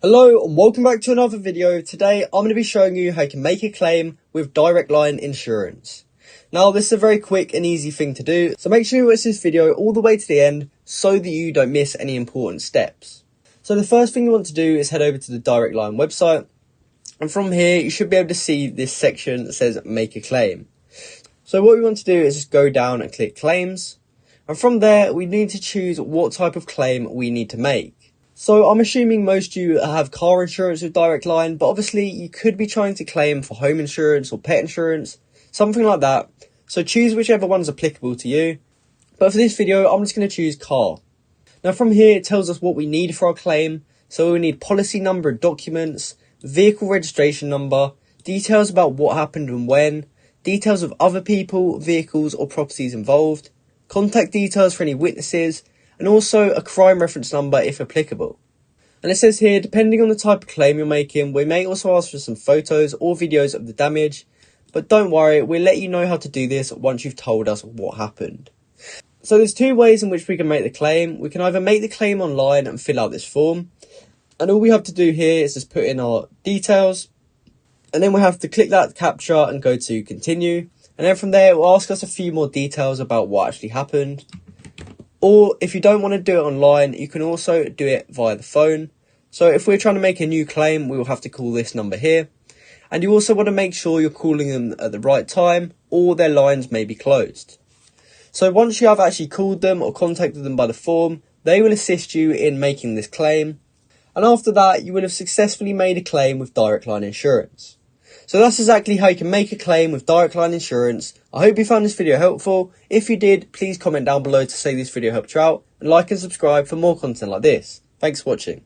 Hello and welcome back to another video. Today I'm going to be showing you how you can make a claim with Direct Line Insurance. Now this is a very quick and easy thing to do, so make sure you watch this video all the way to the end so that you don't miss any important steps. So the first thing you want to do is head over to the Direct Line website, and from here you should be able to see this section that says make a claim. So what we want to do is just go down and click claims, and from there we need to choose what type of claim we need to make. So I'm assuming most of you have car insurance with Direct Line, but obviously you could be trying to claim for home insurance or pet insurance, something like that. So choose whichever one's applicable to you. But for this video, I'm just going to choose car. Now from here, it tells us what we need for our claim. So we need policy number and documents, vehicle registration number, details about what happened and when, details of other people, vehicles or properties involved, contact details for any witnesses, and also a crime reference number if applicable. And it says here, depending on the type of claim you're making, we may also ask for some photos or videos of the damage, but don't worry, we'll let you know how to do this once you've told us what happened. So there's two ways in which we can make the claim. We can either make the claim online and fill out this form, and all we have to do here is just put in our details, and then we have to click that captcha and go to continue, and then from there it will ask us a few more details about what actually happened. Or if you don't want to do it online, you can also do it via the phone. So if we're trying to make a new claim, we will have to call this number here. And you also want to make sure you're calling them at the right time, or their lines may be closed. So once you have actually called them or contacted them by the form, they will assist you in making this claim. And after that, you will have successfully made a claim with Direct Line Insurance. So that's exactly how you can make a claim with Direct Line Insurance. I hope you found this video helpful. If you did, please comment down below to say this video helped you out, and like and subscribe for more content like this. Thanks for watching.